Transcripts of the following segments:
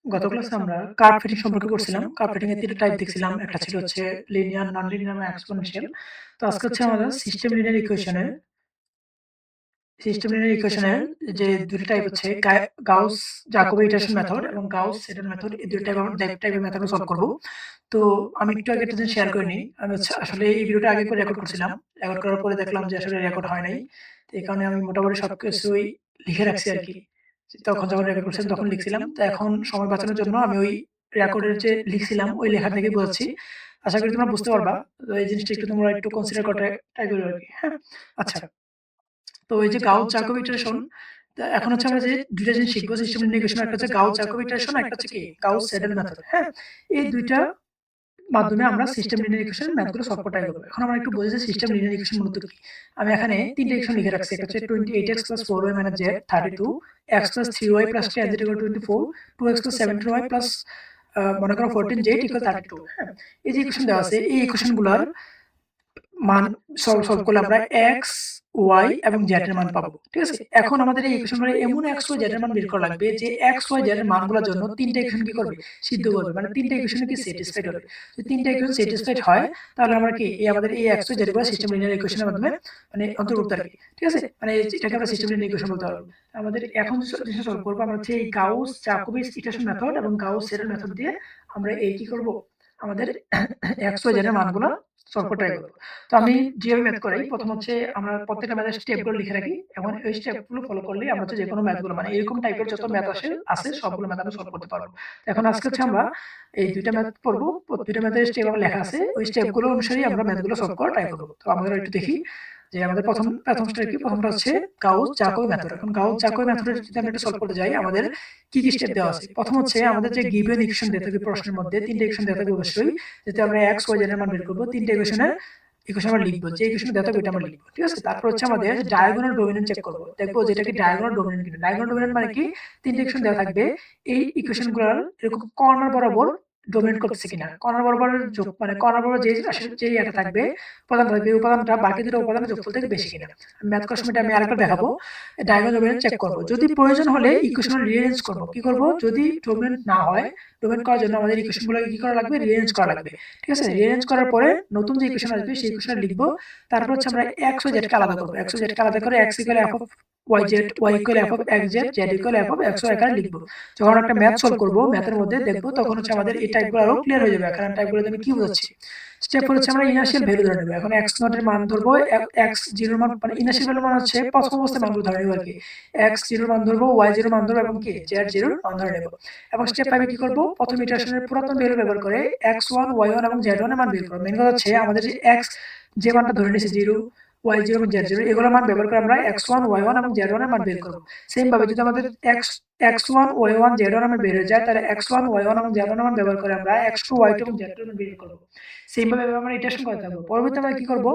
গত ক্লাসে আমরা কার্ভ ফিটিং সম্পর্কে পড়ছিলাম। কার্ভ ফিটিং এর ৩ টা টাইপ দেখছিলাম। একটা ছিল হচ্ছে লিনিয়ার, নন লিনিয়ার এবং এক্সপোনেনশিয়াল। তো আজকে হচ্ছে আমাদের সিস্টেম লিনিয়ার ইকুয়েশনের যে ২ টা টাইপ হচ্ছে গাউস জাকোবি ইটারেশন মেথড এবং গাউস সেডেল মেথড। এই ২ টাইপের মেথড সলভ করব। তো আমি একটু আগে একটা জিনিস শেয়ার করে নিই। আমি হচ্ছে আসলে এই ভিডিওটা আগে করে রেকর্ড করছিলাম। রেকর্ড করার পরে দেখলাম যে আসলে রেকর্ড হয় নাই। তো এই কারণে আমি মোটামুটি সবকিছুই লিখে রাখছি আরকি। তখন যখন রেকর্ড করছিলাম তখন লিখছিলাম। তো এখন সময় বাঁচানোর জন্য আমি ওই রেকর্ডের যে লিখছিলাম ওই লেখা থেকে বোঝাচ্ছি। আশা করি তোমরা বুঝতে পারবা। তো এই জিনিসটা একটু তোমরা একটু কনসিডার করতে ট্রাই করবে আরকি। হ্যাঁ? আচ্ছা। তো এই যে গাউস জাকোবি ইটারেশন, এখন হচ্ছে আমরা যে ২ টা জিনিস শিখবো সিস্টেম লিনিয়ার ইকুয়েশন, একটা হচ্ছে গাউস জাকোবি ইটারেশন, একটা হচ্ছে কি গাউস সেডেল মেথড। হ্যাঁ? এই ২ টা মাধ্যমে আমরা সিস্টেম লিনিয়ার ইকুয়েশন ম্যাথগুলো সলভ করতে পারবো। এখন আমরা একটু বুঝি যে সিস্টেম লিনিয়ার ইকুয়েশন মূলত কি। আমি এখানে ৩ টা ইকুয়েশন লিখে রাখছি। একটা হচ্ছে 28x + 4y - z 32, x + 3y + tan z = 24, 2x + 17y plus মনে করো 14z = 32। হ্যাঁ? এই যে ইকুয়েশন দেওয়া আছে, এই ইকুয়েশনগুলোর মান সলভ করলে আমরা x, y এবং z এর মান পাবো। ঠিক আছে? এখন আমাদের এই ইকুয়েশনগুলো এমন x, y, z এর মান বের করা লাগবে যে x, y, z এর মানগুলোর জন্য ৩ টা ইকুয়েশন কি করবে? সিদ্ধ করবে। মানে ৩ টা ইকুয়েশন কি স্যাটিসফাইড হবে। যদি ৩ টা ইকুয়েশন স্যাটিসফাইড হয় তাহলে আমরা কি আমাদের এই x, y, z গুলো সিস্টেম লিনিয়ার ইকুয়েশনের মাধ্যমে মানে অন্তর্ভুক্ত আরকি। ঠিক আছে? মানে এটাকে আমরা সিস্টেম লিনিয়ার ইকুয়েশন বলতে পারবো। আমাদের এখন যে সলভ করব আমরা হচ্ছে এই গাউস জাকোবি ইটারেশন মেথড এবং গাউস সেডেল মেথড দিয়ে আমরা এই কি করব? আমাদের x, y, z এর মানগুলো সলভ করতে ট্রাই করব। তো আমি যেভাবে ম্যাথ করাই, প্রথম হচ্ছে আমরা প্রত্যেকটা ম্যাথের স্টেপগুলো লিখে রাখি। এখন এই স্টেপগুলো ফলো করলেই আমরা হচ্ছে যেকোনো ম্যাথগুলো মানে এরকম টাইপের যত ম্যাথ আছে সবগুলো ম্যাথ আমরা সলভ করতে পারবো। তো এখন আজকে হচ্ছে আমরা এই ২ টা ম্যাথ পড়বো। ২ টা ম্যাথের স্টেপ আমার লেখা আছে। ওই স্টেপগুলো অনুসারেই আমরা ম্যাথগুলো সলভ করার ট্রাই করব। তো আমরা একটু দেখি যে আমাদের প্রথম স্টেপ কি? প্রথমটা হচ্ছে গাউস জাকোবি মেথড। এখন গাউস জাকোবি মেথডের যদি আমরা এটা সলভ করতে যাই, আমাদের কি স্টেপ দেওয়া আছে? প্রথম হচ্ছে আমাদের যে গিভেন ইকুয়েশন দেয়া থাকবে প্রশ্নের মধ্যে ৩ টা ইকুয়েশন দেয়া থাকবে অবশ্যই। যাতে আমরা x, y, z এর মান বের করব। ৩ টা ইকুয়েশন আমরা লিখবো। যে ইকুয়েশন দেওয়া থাকবে ওইটা আমরা লিখবো। ঠিক আছে? তারপর হচ্ছে আমাদের ডায়াগোনাল ডমিনেন্ট চেক করব। দেখবো যে এটা কি ডায়াগোনাল ডমিনেন্ট কিনা। ডায়াগোনাল ডমিনেন্ট মানে কি? ৩ টা ইকুয়েশন দেওয়া থাকবে। এই ইকুয়েশনগুলোর এরকম কর্নার বরাবর ডমিনেট করতেছে কিনা। কর্নার বরাবর যোগ মানে কর্নার বরাবর যে এটা থাকবে, উপাদান থাকবে, এই উপাদানটা বাকি ২ টা উপাদানের যোগফল থেকে বেশি কিনা। ম্যাথ করার সময় এটা আমি আরেকবার দেখাবো। ডায়াগোনাল ডমিনেন্ট চেক করব। যদি প্রয়োজন হলে ইকুয়েশন রিঅ্যারেঞ্জ করব। কি করব? যদি ডমিনেন্ট না হয়, ডমিনেন্ট করার জন্য আমাদের ইকুয়েশনগুলোকে কি করা লাগবে? রিঅ্যারেঞ্জ করা লাগবে। ঠিক আছে? রিঅ্যারেঞ্জ করার পরে নতুন যে ইকুয়েশন আসবে সেই ইকুয়েশন লিখবো। তারপর হচ্ছে আমরা x, y, z কে আলাদা করব। x, y, z কে আলাদা করে x = f of yz, y = f of xz, z = f of xy আকারে লিখব। যখন আমরা একটা ম্যাথ সলভ করব, ম্যাথের মধ্যে দেখব তখন হচ্ছে আমাদের এই টাইপগুলো আরো ক্লিয়ার হয়ে যাবে। এখন টাইপগুলোতে আমি কি বোঝাচ্ছি? স্টেপ 4 হচ্ছে আমরা ইনার্শিয়াল ভ্যালু ধরে নেব। এখন x0 এর মান ধরবো, x0 এর মান মানে ইনার্শিয়াল ভ্যালু মান হচ্ছে প্রথম অবস্থায় মানগুলো ধরে নেব আরকি। x0 এর মান ধরবো, y0 এর মান ধরবো এবং কি z0 এর মান ধরে নেব। এবং স্টেপ 5 এ কি করব? প্রথম ইটারেশনের পুরাতন ভ্যালু ব্যবহার করে x1, y1 এবং z1 এর মান বের করব। মেইন কথা হচ্ছে আমাদের যে x যে মানটা ধরে নিয়েছি 0, y0 এবং z0 এগুলোর মান ব্যবহার করে আমরা x1, y1 এবং z1 এর মান বের করব। সেম ভাবে যদি আমাদের x1, y1, z1 এর মান বের হয়ে যায় তাহলে x1, y1 এবং z1 এর মান ব্যবহার করে আমরা x2, y2 এবং z2 এর মান বের করব। সেম ভাবে আমরা ইটারেশন করতে থাকবো। পরবর্তীতে আমরা কি করব?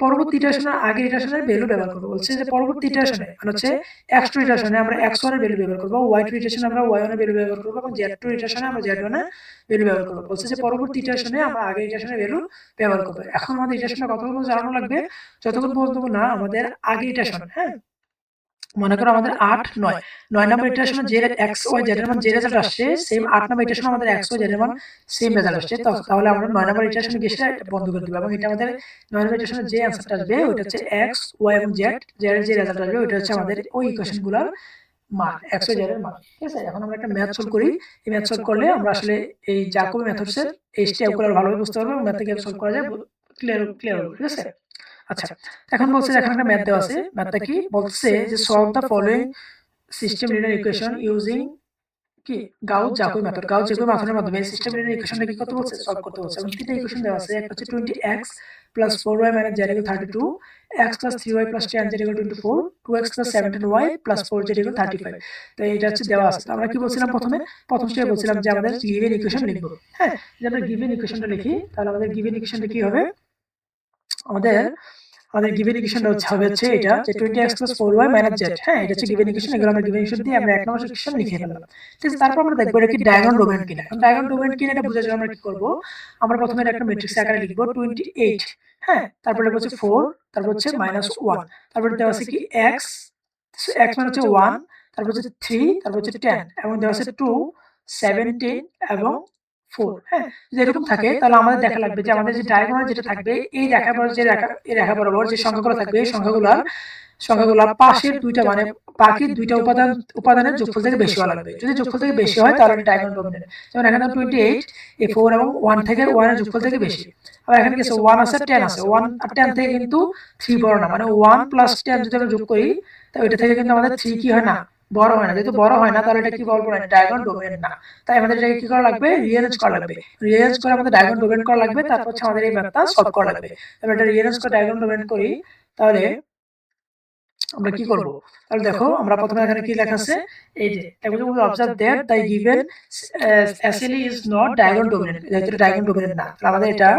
পরবর্তী ইটারেশনের আগের ইটারেশনের ভ্যালু ব্যবহার করব। বলছে যে পরবর্তী ইটারেশনে মানে হচ্ছে x2 ইটারেশনে আমরা x1 এর ভ্যালু ব্যবহার করব, y2 ইটারেশনে আমরা y1 এর ভ্যালু ব্যবহার করব এবং z2 ইটারেশনে আমরা z1 এর ভ্যালু ব্যবহার করব। বলছে যে পরবর্তী ইটারেশনে আমরা আগের ইটারেশনের ভ্যালু ব্যবহার করব। এখন আমাদের ইটারেশনটা কতক্ষণ পর্যন্ত জানানো লাগবে? যতক্ষণ পর্যন্ত না আমাদের আগের ইটারেশন, হ্যাঁ? মনে করো আমাদের ৮, ৯ নম্বর ইটারেশনে যে এক্স ওয়াই জেড এর মান যে রেজাল্ট আসছে সেম ৮ নম্বর ইটারেশনে আমাদের এক্স ওয়াই জেড এর মান সেম রেজাল্ট আসছে। তাহলে আমরা ৯ নম্বর ইটারেশনে গিয়ে সেটা বন্ধ করে দিব এবং এটা আমাদের ৯ নম্বর ইটারেশনে যে অ্যানসারটা আসবে ওটা হচ্ছে এক্স ওয়াই এবং জেড এর যে রেজাল্ট আসবে ওটা হচ্ছে আমাদের ওই ইকুয়েশনগুলোর মান, এক্স ওয়াই জেড এর মান। ঠিক আছে? এখন আমরা একটা ম্যাথ সলভ করি। এই ম্যাথ সলভ করলে আমরা আসলে এই জ্যাকোবি মেথডসের এই স্টেপগুলো ভালোভাবে বুঝতে পারবো এবং ম্যাথটা কিভাবে সলভ করা যায় ক্লিয়ার হবে। ঠিক আছে? আচ্ছা, এখন বলছে এখানে একটা ম্যাথ দেওয়া আছে। ম্যাথটা কি বলছে যে solve the following system linear equation using কি গাউস জাকোবি মেথড। গাউস জাকোবি মেথডের মাধ্যমে সিস্টেম লিনিয়ার ইকুয়েশনটা কি করতে বলছে? সলভ করতে বলছে। এবং তিনটা ইকুয়েশন দেওয়া আছে। একটা হচ্ছে 20x plus 4y minus z equal 32, x plus 3y plus tan z equal 24, 2x plus 17y plus 4z equal 35। তো এটা হচ্ছে দেওয়া আছে। তো আমরা কি বলছিলাম প্রথম স্টেপে বলছিলাম যে আমাদের গিভেন ইকুয়েশন লিখব। হ্যাঁ? যদি আমরা গিভেন ইকুয়েশনটা লিখি তাহলে আমাদের গিভেন ইকুয়েশনটা কি হবে? আমাদের গিভেন ইকুয়েশনটা হচ্ছে এটা যে 20x + 4y - z। হ্যাঁ, এটা হচ্ছে গিভেন ইকুয়েশন। এগুলো আমরা গিভেন ইকুয়েশন দিয়ে আমরা এক নম্বর ইকুয়েশন লিখে ফেললাম। ঠিক আছে? তারপর আমরা দেখব এটা কি ডায়াগোনাল ডোমেইন কিনা। এখন ডায়াগোনাল ডোমেইন কিনা এটা বোঝার জন্য আমরা কি করব? আমরা প্রথমে একটা ম্যাট্রিক্স আকারে লিখব 28। হ্যাঁ? তারপর লিখব হচ্ছে 4, তারপর হচ্ছে -1, তারপর দেওয়া আছে কি x, x মানে হচ্ছে 1, তারপর হচ্ছে 3, তারপর হচ্ছে 10 এবং দেওয়া আছে 2, 17 এবং 4, হ্যাঁ? যদি এরকম থাকে তাহলে আমাদের দেখা লাগবে যে আমাদের যে ডায়াগোনাল যেটা থাকবে এই রেখা বরাবর যে রেখা এই রেখা বরাবর যে সংখ্যাগুলো থাকবে এই সংখ্যাগুলোর পাশের দুইটা মানে বাকি দুইটা উপাদানের যোগফল থেকে বেশি হওয়া লাগবে। যদি যোগফল থেকে বেশি হয় তাহলে এটা ডায়াগোনাল ডমিনেন্ট। যেমন এখানে 28 এই 4 এবং 1 থেকে 1 এর যোগফল থেকে বেশি। আবার এখানে কিছু 1 আছে 10 আছে 1 আর 10 থেকে কিন্তু 3 বড় না, মানে 1 প্লাস 10 যদি আমরা যোগ করি তাহলে এটা থেকে কিন্তু আমাদের 3 কি হয় না, বড় হয় না। যেহেতু বড় হয় না তাহলে এটা কি বলবো না, ডায়াগোনাল ডমিনেন্ট না। তাই আমাদের এটাকে কি করা লাগবে, রিঅ্যারেঞ্জ করা লাগবে। রিঅ্যারেঞ্জ করে আমাদের ডায়াগোনাল ডমিনেন্ট করা লাগবে, তারপর হচ্ছে আমাদের এই ম্যাথটা সলভ করা লাগবে। এবার এটা রিঅ্যারেঞ্জ করে ডায়াগোনাল ডমিনেন্ট করি তাহলে আমরা কি করব, তাহলে দেখো আমরা প্রথমে এখানে কি লেখা আছে, এই যে we observe that the given SLE is not diagonal dominant, যেহেতু diagonal dominant না, তাহলে আমাদের এটা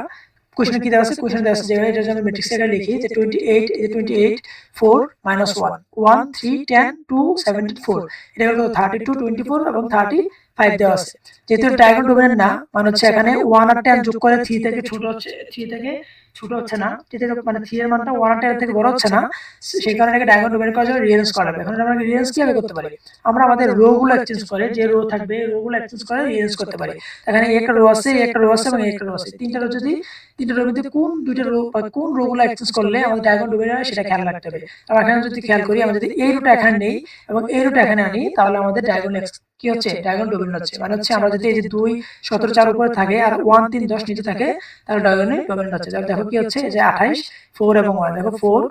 কোশ্চেন কি দেওয়া আছে, কোশ্চেন দেওয়া আছে যে এটা যদি আমি ম্যাট্রিক্স এর লিখি যে 28 এই 28 4 1 1 3 10 2 17 4, এটা হলো 32 24 এবং 35 দেওয়া আছে। যেহেতু ডায়াগোনাল ডমিনেন্ট না, মানে হচ্ছে এখানে 1 আর 10 যোগ করে 3 থেকে ছোট হচ্ছে, 3 থেকে ছোট হচ্ছে না, 3 থেকে মানে 3 এর মানটা 1 আর 10 থেকে বড় হচ্ছে না, সেই কারণে এটাকে ডায়াগোনাল ডমিনেন্ট করার জন্য রিঅ্যারেঞ্জ করা লাগবে। এখন আমরা রিঅ্যারেঞ্জ কিভাবে করতে পারি, আমরা আমাদের রো গুলো এক্সচেঞ্জ করে, যে রো থাকবে রো গুলো এক্সচেঞ্জ করে রিঅ্যারেঞ্জ করতে পারি। এখানে একটা রো আছে, একটা রো আছে এবং একটা রো আছে, তিনটা রো, যদি তিনটা রোর মধ্যে কোন দুইটা রো বা কোন রো গুলো এক্সচেঞ্জ করলে আমাদের ডায়াগোনাল ডমিনেন্ট হয় সেটা খেয়াল রাখতে হবে। আর এখানে যদি খেয়াল করি, আমরা যদি এই রোটা এখানে নেই এবং এই রোটা এখানে আনি তাহলে আমাদের ডায়াগোনাল কি হচ্ছে, ডায়াগোনাল ডমিনেন্ট হচ্ছে। মানে হচ্ছে আমরা যদি এই যে 2 17 4 উপরে থাকে আর 1 3 10 নিচে থাকে তাহলে ডায়াগোনাল ডমিনেন্ট হচ্ছে। তাহলে দেখো কি হচ্ছে, যে 28 4 এবং 1, দেখো 4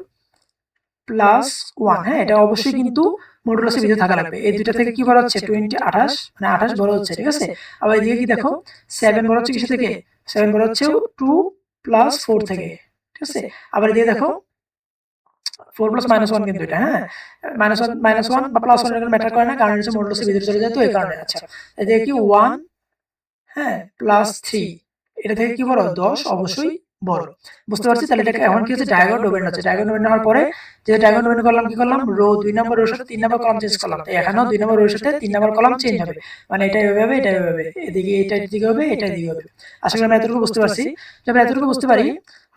প্লাস 1, হ্যাঁ এটা অবশ্যই কিন্তু মডুলাসের ভিতরে থাকা লাগবে। এই দুইটা থেকে কি বড় হচ্ছে, 20 28, মানে 28 বড় হচ্ছে, ঠিক আছে। আবার এদিকে কি দেখো 7 বড় হচ্ছে কিসে থেকে, 7 বড় হচ্ছে 2 প্লাস 4 থেকে, ঠিক আছে। আবার এদিকে দেখো 4 প্লাস -1 কিন্তু এটা, হ্যাঁ -1 বা +1 এর ম্যাটার করে না, কারণ হচ্ছে মডুলাসের ভিতরে চলে যায়, তো এই কারণে। আচ্ছা এদিকে কি 1, হ্যাঁ প্লাস 3, এটা থেকে কি বড়, 10 অবশ্যই বড়। বুঝতে পারছি। তাহলে এটা এখন কি হচ্ছে, ডায়াগোনাল ডমিনেন্ট হচ্ছে। ডায়াগোনাল ডমিনেন্ট হওয়ার পরে যে ডায়াগোনাল ডমিনেন্ট করলাম, কি করলাম, রো 2 নম্বর রোর সাথে 3 নম্বর কলাম চেঞ্জ করলাম, তো এখানেও 2 নম্বর রোর সাথে 3 নম্বর কলাম চেঞ্জ হবে, মানে এটা এভাবে এটা এভাবে, এদিকে এটা এদিকে হবে এটা এদিকে হবে। আশা করি আমরা এতটুকু বুঝতে পারছি। যদি এতটুকু বুঝতে পারি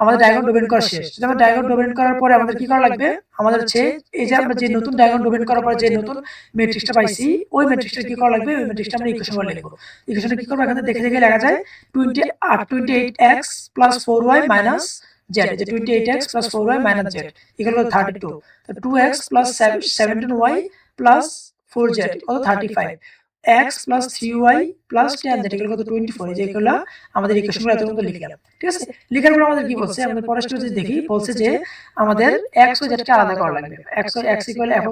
আমাদের ডায়াগোনাল ডমিনেন্ট করা শেষ। যদি আমরা ডায়াগোনাল ডমিনেন্ট করার পরে আমাদের কি করা লাগবে, আমাদের হচ্ছে এই যে আমরা যে নতুন ডায়াগোনাল ডমিনেন্ট করার পরে যে নতুন ম্যাট্রিক্সটা পাইছি ওই ম্যাট্রিক্সটা কি করা লাগবে, ওই ম্যাট্রিক্সটা আমরা ইকুয়েশনে লিখব। ইকুয়েশনে কি করব, এখানে দেখে দেখে লেখা যায় 28x plus 4y minus z, যে 28x plus 4y minus z equal to 32, তো 2x plus 17y plus 4z কত 35, x plus 3y plus 10 z equal to 24, এই যে এগুলো আমাদের ইকুয়েশনগুলো এত পর্যন্ত লিখলাম, ঠিক আছে। লেখার পর আমাদের কি বলছে, আমাদের পরের স্টেপে যদি দেখি, বলছে যে আমাদের x ও z কে আলাদা করা লাগবে। x equal f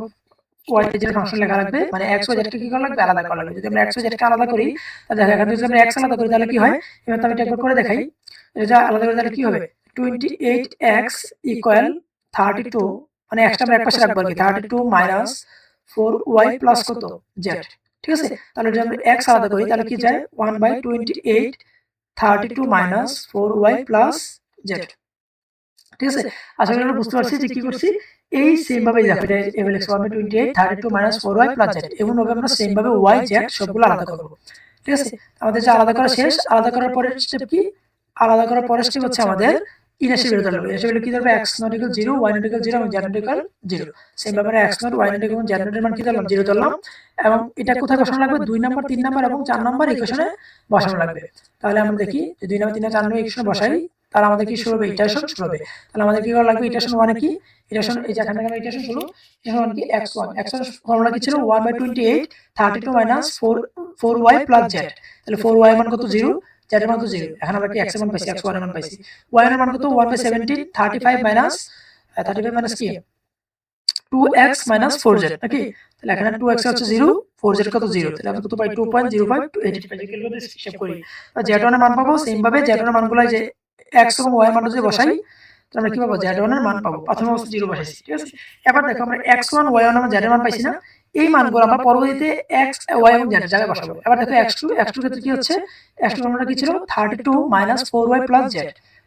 y এর ফাংশন লেখা লাগবে, মানে x y z কে কি করা লাগবে, আলাদা করা লাগবে। যদি আমরা x y z কে আলাদা করি তাহলে দেখো এখানে যদি আমরা x আলাদা করি তাহলে কি হয়, এবার আমি এটা একবার করে দেখাই। এটা আলাদা করে তাহলে কি হবে, 28x ইকুয়াল 32, মানে x টা আমরা একপাশে রাখবো আর কি, 32 মাইনাস 4y প্লাস কত z, ঠিক আছে। তাহলে যদি আমরা x আলাদা করি তাহলে কি যায়, 1/28 32 মাইনাস 4y প্লাস z, ঠিক আছে। আশা করি আমরা বুঝতে পারছি যে কি করছি। এই সেম ভাবে দেখো এটা x 1/28 32 minus 4y plus z, এমন ভাবে আমরা সেম ভাবে y z সবগুলো আলাদা করব, ঠিক আছে। আমাদের যে আলাদা করা শেষ, আলাদা করার পরের স্টেপ কি, আলাদা করার পরের স্টেপ হচ্ছে আমাদের ইনার্শিয়া বের করতে হবে। ইনার্শিয়া বের কি করবে, x not equal 0 y not equal 0 এবং z not equal 0, সেম ভাবে x not y not equal z not এর মান কি ধরলাম, 0 ধরলাম, এবং এটা কোথায় বসানো লাগবে, 2 নাম্বার 3 নাম্বার এবং 4 নাম্বার ইকুয়েশনে বসানো লাগবে। তাহলে আমরা দেখি যে 2 নাম্বার 3 নাম্বার 4 নাম্বার ইকুয়েশনে বসাই, তাহলে আমাদের কি শুরু হবে, ইটারেশন শুরু হবে। তাহলে আমাদের কি করা লাগবে, ইটারেশন 1 কি, ইটারেশন এই যে এখানে ইটারেশন শুরু, ইটারেশন 1 কি x1 ফর্মুলা কি ছিল, 1/28 32 মাইনাস 4y প্লাস z, তাহলে 4y মান কত 0, z এর মান কত 0, এখন আমরা কি x এর মান পাইছি, x1 এর মান পাইছি, y এর মান কত 1/17 35 মাইনাস কি 2x minus 4z, নাকি। তাহলে এখানে 2x হচ্ছে 0, 4z কত 0, তাহলে আমরা কত পাই 2.05 হিসাব করি। আর z1 এর মান পাবো সেম ভাবে, z1 এর মানগুলো যে x এবং y এর মান যদি বসাই তাহলে আমরা কি পাবো, z1 এর মান পাবো, প্রথম অবস্থায় 0 বসাইছি, ঠিক আছে। এবার দেখো আমরা x1 y1 আমরা z এর মান পাইছি না, এই মানগুলো আমরা পরবর্তীতে x y এবং z এর জায়গায় বসাবো। এবার দেখো x2 ক্ষেত্রে কি হচ্ছে, x2 ফর্মুলা কি ছিল 32 4y z,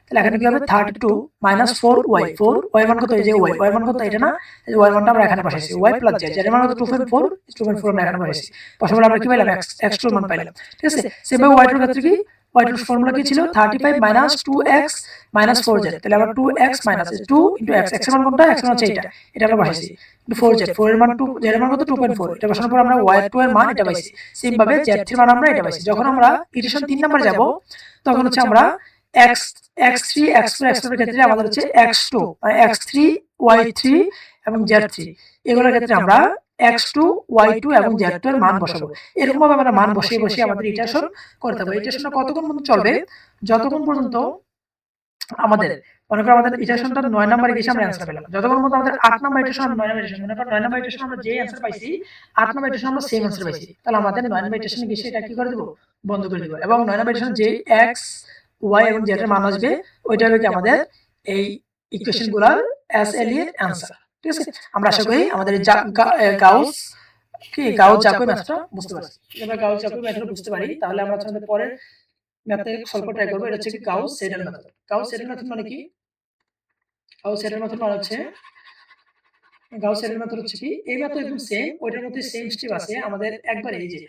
তাহলে এখানে কি হবে 32 4y, 4y মান কত, এই যে y মান কত এটা না, এই y মানটা আমরা এখানে বসাইছি, y z, z এর মান কত 2.4 আমরা এখানে বসাইছি, বসাবো আমরা কি পাইলাম, x2 এর মান পাইলাম, ঠিক আছে। সেভাবে y2 এর ক্ষেত্রে কি y2 এর ফর্মুলা কি ছিল 35 মাইনাস 2x মাইনাস 4z, তাহলে আমরা 2x minus 2 into x, x এর মান কোনটা, x এর মান হচ্ছে এটা আমরা বসাইছি, ইনটু 4z, 4 এর মান 2, z এর মান কত 2.4, এটা বসানোর পর আমরা y2 এর মান এটা পাইছি। সেম ভাবে z3 এর মান আমরা এটা পাইছি। যখন আমরা ইকুয়েশন 3 নাম্বার যাব তখন হচ্ছে আমরা x x3 x4 x4 এর ক্ষেত্রে আমাদের হচ্ছে x2 মানে x3 y3 এবং z3 এগুলোর ক্ষেত্রে আমরা x2 y2 এবং z2 এর মান বসাবো। এরকম ভাবে আমরা মান বসিয়ে বসিয়ে আমাদের ইটারেশন করতে হবে। ইটারেশনটা কতক্ষণ পর্যন্ত চলবে, যতক্ষণ পর্যন্ত আমাদের মনে করো আমাদের ইটারেশনটা 9 নম্বরে গেছে আমরা অ্যানসার পেলাম, যতক্ষণ পর্যন্ত আমাদের 8 নম্বর ইটারেশন 9 নম্বর ইটারেশন মনে করো 9 নম্বর ইটারেশন আমরা যে অ্যানসার পাইছি 8 নম্বর ইটারেশন আমরা সেম অ্যানসার পাইছি, তাহলে আমাদের 9 নম্বর ইটারেশনে গেছে এটা কি করে দেব, বন্ধ করে দেব। এবং 9 নম্বর ইটারেশন যে x y এবং z এর মান আসবে ওইটা হবে কি আমাদের এই ইকুয়েশনগুলোর এসএলই এর অ্যানসার। ঠিক আছে, আমরা আশা করি আমাদের গাউস জাকোবি মেথডটা বুঝতে পারছি। আমরা গাউস জাকোবি মেথড বুঝতে পারি, তাহলে আমরা আমাদের পরের ম্যাথে সলভ ট্রাই করব। এটা হচ্ছে কি Gauss Seidel method. Gauss Seidel method মানে কি, গাউস সেডেল মেথড মানে হচ্ছে গাউস সেডেল মেথড হচ্ছে কি এই মেথড একদম সেম, ওইটার মধ্যে সেম স্টেপ আছে আমাদের একবার এই যে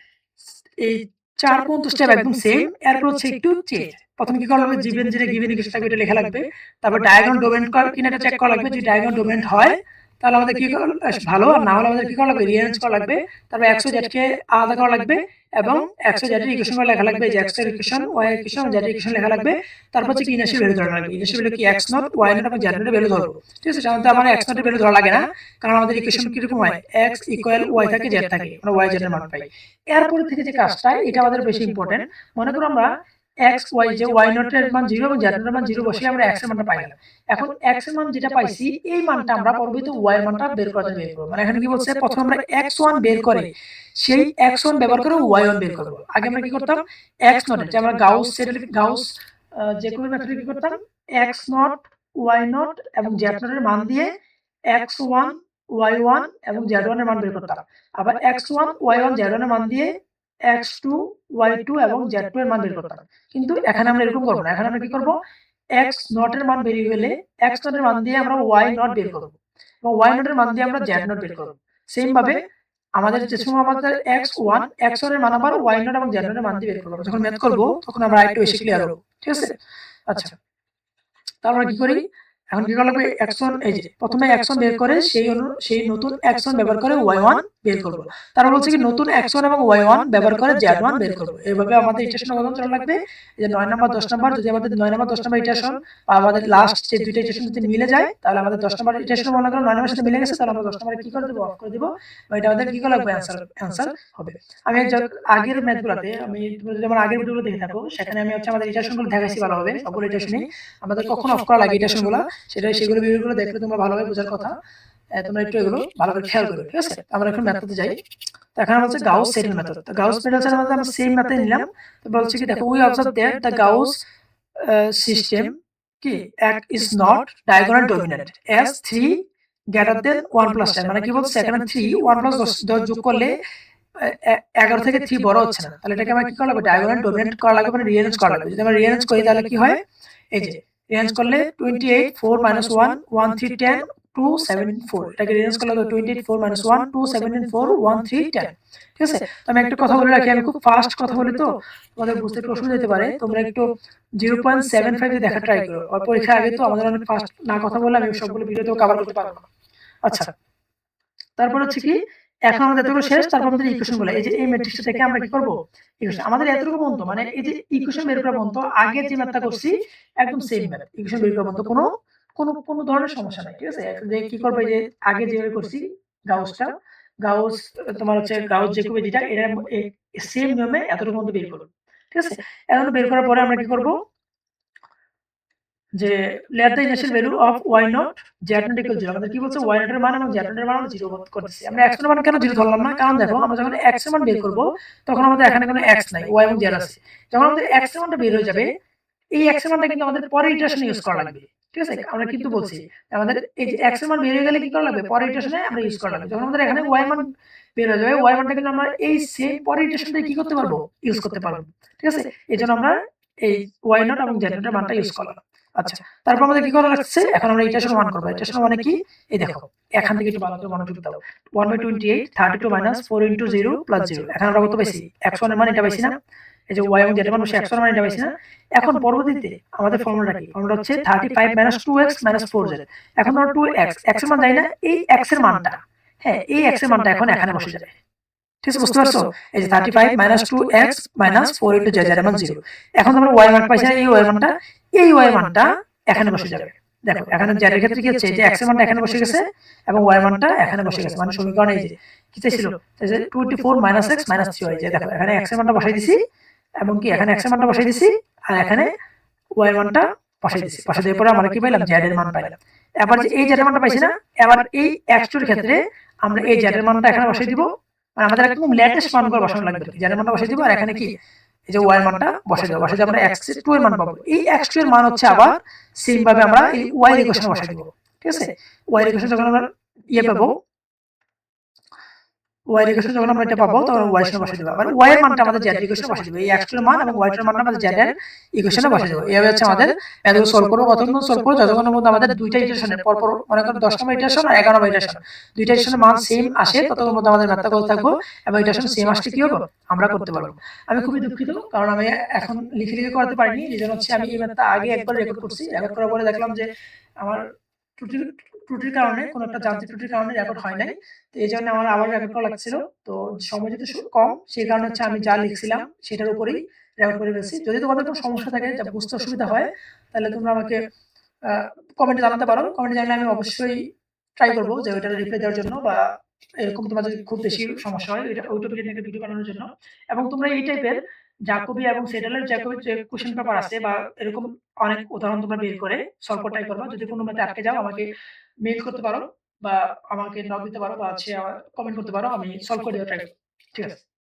এই 4 পর্যন্ত স্টেপ একদম সেম, এরপর হচ্ছে একটু চেঞ্জ। প্রথমে কি করা লাগবে, গিভেন যেটা গিভেন ইকুয়েশন থাকবে এটা লেখা লাগবে, তারপর ডায়াগোনাল ডোমেন কিনা এটা চেক করা লাগবে, যদি ডায়াগোনাল ডোমেন হয় তাহলে আমাদের কি করা ভালো, আর না হলে আমাদের কি করা লাগবে, রিঅ্যারেঞ্জ করা লাগবে, তারপর x ও z কে আলাদা করা লাগবে এবং x ও z এর ইকুয়েশন লেখা লাগবে, যে x এর ইকুয়েশন y এর ইকুয়েশন z এর ইকুয়েশন লেখা লাগবে, তারপর হচ্ছে কি ইনার্শিয়াল ভ্যালু ধরা লাগবে। ইনার্শিয়াল ভ্যালু কি x নট y নট এবং z নট এর ভ্যালু ধরব। ঠিক আছে, সাধারণত আমার x নট এর ভ্যালু ধরা লাগে না, কারণ আমাদের ইকুয়েশন কি রকম হয়, x ইকুয়াল y থাকে z থাকে, আমরা y z এর মান পাই। এরপর থেকে যে কাজটা এটা আমাদের বেশি ইম্পর্টেন্ট, মনে করো আমরা x y যে y নট এর মান 0 এবং z নট এর মান 0 বসিয়ে আমরা x এর মানটা পাইলাম। এখন x এর মান যেটা পাইছি এই মানটা আমরা পরবর্তীতে y এর মানটা বের করতে বের করব। মানে এখানে কি বলছে, প্রথমে আমরা x1 বের করে সেই x1 ব্যবহার করে y1 বের করব। আগে আমরা কি করতাম, x নট যে আমরা গাউস সেডেল গাউস জ্যাকোবি মেথডে কি করতাম, x নট y নট এবং z নট এর মান দিয়ে x1 y1 এবং z1 এর মান বের করতাম। আবার x1 y1 z1 এর মান দিয়ে x2 y2 এবং z2 এর মান বের করতাম। কিন্তু এখানে আমরা এরকম করব না, এখানে আমরা কি করব, x নট এর মান বেরিয়ে গেলে x নট এর মান দিয়ে আমরা y নট বের করব এবং y নট এর মান দিয়ে আমরা z নট বের করব। সেম ভাবে আমাদের যে সময় আমাদের x1 x1 এর মান আবার y নট এবং z নট এর মান দিয়ে বের করব। যখন ম্যাথ করব তখন আমরা আরেকটু বেশি ক্লিয়ার হব। ঠিক আছে, আচ্ছা তারপর কি করি, এখন কি করা লাগবে, x1 এই যে প্রথমে x1 বের করে সেই নতুন x1 ব্যবহার করে y1 বের করব। তারপর বলছে কি নতুন x1 এবং y1 ব্যবহার করে z1 বের করব। এইভাবে আমাদের ইটারেশন কত চলা লাগবে, এই যে 9 নাম্বার 10 নাম্বার, যদি আমাদের 9 নাম্বার 10 নাম্বার ইটারেশন বা আমাদের লাস্ট যে দুইটা ইটারেশন যদি মিলে যায় তাহলে আমাদের 10 নাম্বার ইটারেশন মনে করো 9 নাম্বারের সাথে মিলে গেছে, তাহলে আমরা 10 নাম্বারে কি করে দেব, অফ করে দেব, এটা আমাদের কি করা লাগবে, অ্যানসার হবে। আমি আগের ম্যাথগুলোতে আমি যদি আমার আগের ভিডিওগুলো দেখে থাকো সেখানে আমি হচ্ছে আমাদের ইটারেশনগুলো দেখাইছি ভালোভাবে, সবগুলো ইটারেশনই আমাদের কখন অফ করা লাগে ইটারেশনগুলো সেগুলো ভিডিওগুলো দেখলে তোমরা ভালোভাবে বোঝার কথা, তোমরা একটু এগুলো ভালো করে খেয়াল করো। ঠিক আছে, আমরা এখন ম্যাথতে যাই। তো এখন আমরা হচ্ছে গাউস সেডেল মেথড। তো গাউস সেডেল মধ্যে আমরা সেম মেথড নিলাম। তো বলছে কি দেখো, we observe that the Gauss system কি is not diagonal dominant as 3 greater than 1 plus 10, মানে কি বলছে এখানে 3 1 plus 10 যোগ করলে 11 থেকে 3 বড় হচ্ছে না, তাহলে এটাকে আমরা কি করা লাগবে, ডায়াগোনাল ডমিনেন্ট করা লাগবে, মানে রিঅ্যারেঞ্জ করা লাগবে। যদি আমরা রিঅ্যারেঞ্জ করি তাহলে কি হয়, এই যে রিঅ্যারেঞ্জ করলে 28 4 - 1 1 3 10 2 7 4, এটাকে রিঅ্যারেঞ্জ করলে 28 4 - 1 2 7 4 1 3 10। ঠিক আছে, তো আমি একটা কথা বলে রাখি, আমি খুব ফাস্ট কথা বলি তো তোমাদের বুঝতে একটু অসুবিধা হতে পারে, তোমরা একটু 0.75 দিয়ে দেখা ট্রাই করো। আর পরীক্ষা আগে তো আমাদের অনেক ফাস্ট না কথা বলে আমি সবগুলো ভিডিওতেও কভার করতে পারবো না। আচ্ছা, তারপর হচ্ছে কি এখন আমাদের এতটুকু শেষ, তারপর আমাদের ইকুয়েশন গুলো, এই যে এই ম্যাট্রিক্সটা থেকে আমরা কি করব, ইকুয়েশন আমাদের এতটুকু পর্যন্ত, মানে এই যে ইকুয়েশন বের করা পর্যন্ত আগে যে ম্যাথটা করছি একদম সেম ম্যাথ, ইকুয়েশন বের করা পর্যন্ত কোনো ধরনের সমস্যা নাই। ঠিক আছে, যে কি করবে, যে আগে যেভাবে করছি গাউস তোমার হচ্ছে গাউস জ্যাকোবি যেটা এটা সেম নিয়মে এতটুকু পর্যন্ত বের করব। ঠিক আছে, এতটুকু বের করার পরে আমরা কি করব, যে let the initial value of y not z not equal 0, আমাদের কি বলছে y নট এর মান এবং z নট এর মান আমরা 0 করতেছি। আমরা x এর মান কেন 0 ধরলাম না, কারণ দেখো আমরা যখন x এর মান বের করব তখন আমাদের এখানে কোনো x নাই, y এবং z আছে। যখন আমাদের x এর মানটা বের হয়ে যাবে এই x এর মানটা কিন্তু আমাদের পরে ইটারেশনে ইউজ করা লাগবে। ঠিক আছে, আমরা কিন্তু বলছি আমাদের এই যে x এর মান বের হয়ে গেলে কি করা লাগবে, পরে ইটারেশনে আমরা ইউজ করা লাগবে। যখন আমাদের এখানে y এর মান বের হয়ে যাবে y মানটা কিন্তু আমরা এই সেম পরে ইটারেশনে কি করতে পারবো, ইউজ করতে পারবো। ঠিক আছে, এজন্য আমরা এই y নট এবং z নট এর মানটা ইউজ করলাম। আচ্ছা, তারপর আমাদের কি করা লাগছে, এখন আমরা ইটারেশন 1 করব। ইটারেশন মানে কি, এই দেখো এখান থেকে একটু ভালো করে মনোযোগ দাও, 1/28 32 - 4 * 0 + 0, এখন আমরা কত পাইছি, x1 এর মান এটা পাইছি না, এই যে y এবং z এর মান বসে x এর মান এটা পাইছি না। এখন পরবর্তীতে আমাদের ফর্মুলাটা কি? ফর্মুলা হচ্ছে 35 - 2x - 4z। এখন ধরো 2x x এর মান জানি না, এই x এর মানটা, হ্যাঁ, এই x এর মানটা এখন এখানে বসে যাবে। ঠিক আছে, বুঝতে পারছো? এই যে 35 - 2x - 4 * z, z এর মান 0। এখন আমরা y এর মান পাইছি না, এই y এর মানটা, এই y এর মানটা এখানে বসে যাবে। দেখো এখানে z এর ক্ষেত্রে কি হচ্ছে, যে x এর মানটা এখানে বসে গেছে এবং y এর মানটা এখানে বসে গেছে। মানে সমীকরণে এই যে কি চাইছিল, যে 24 - x - 3y, যে দেখো এখানে x এর মানটা বসাই দিছি এবং কি এখানে x এর মানটা বসাই দিছি আর এখানে y এর মানটা বসাই দিছি। বসাই দেওয়ার পরে আমরা কি পাইলাম, z এর মান পাইলাম। এবার যে এই z এর মানটা পাইছি না, এবার এই x2 এর ক্ষেত্রে আমরা এই z এর মানটা এখানে বসাই দিব। মানে আমাদের একদম লেটেস্ট মানগুলো বসানো লাগবে। z এর মানটা বসাই দিব আর এখানে কি এই যে y এর মানটা বসাই দেব। বসাই দিয়ে আমরা x2 এর মান পাবো। এই x2 এর মান হচ্ছে আবার সেম ভাবে আমরা এই y এর ইকুয়েশনে বসাই দিব। ঠিক আছে? y এর ইকুয়েশনে যখন আমরা পাবো, y এর ইকুয়েশনে যখন আমরা এটা পাবো তখন y এর সাথে বসাই দেব। আবার y এর মানটা আমাদের z এর ইকুয়েশনে বসাই দেব। এই x এর মান এবং y এর মানটা আমাদের z এর ইকুয়েশনে বসাই দেব। এইভাবে হচ্ছে আমাদের ম্যাথগুলো সলভ করব। কতক্ষণ সলভ করব, যতক্ষণের মধ্যে আমাদের দুইটা ইটারেশনের পরপর, মনে করেন 10 নম্বর ইটারেশন আর 11 নম্বর ইটারেশন, দুইটা ইটারেশনের মান সেম আসে, ততক্ষণের মধ্যে আমাদের ম্যাথটা করতে থাকবো এবং ইটারেশন সেম আসলে কি হবে, আমরা করতে পারবো। আমি খুবই দুঃখিত, কারণ আমি এখন লিখে লিখে করতে পারিনি। যেজন্য হচ্ছে আমি এই ম্যাথটা আগে একবার রেকর্ড করছি। রেকর্ড করার পরে দেখলাম যে আমার ত্রুটির ত্রুটির কারণে, কোনো একটা যান্ত্রিক ত্রুটির কারণে রেকর্ড হয় নাই। তো এই জন্য আমার আবার রেকর্ড করা লাগছিল। তো সময় যেহেতু কম, সেই কারণে হচ্ছে আমি যা লিখছিলাম সেটার উপরেই রেকর্ড করে ফেলছি। যদি তোমাদের কোনো সমস্যা থাকে, যা বুঝতে অসুবিধা হয়, তাহলে তোমরা আমাকে কমেন্টে জানাতে পারো। কমেন্টে জানালে আমি অবশ্যই ট্রাই করবো যে ওইটার রিপ্লাই দেওয়ার জন্য, বা এরকম তোমার যদি খুব বেশি সমস্যা হয় ওই টপিকে নিয়ে একটা ভিডিও বানানোর জন্য। এবং তোমরা এই টাইপের জাকোবি এবং সেডালের জাকোবির যে কোশ্চেন পেপার আছে বা এরকম অনেক উদাহরণ তোমরা বের করে সলভ করে ট্রাই করবা। যদি কোনো মতে আটকে যাও, আমাকে মেইল করতে পারো বা আমাকে নক দিতে পারো বা হচ্ছে কমেন্ট করতে পারো, আমি সলভ করে দেওয়ার ট্রাই করব। ঠিক আছে?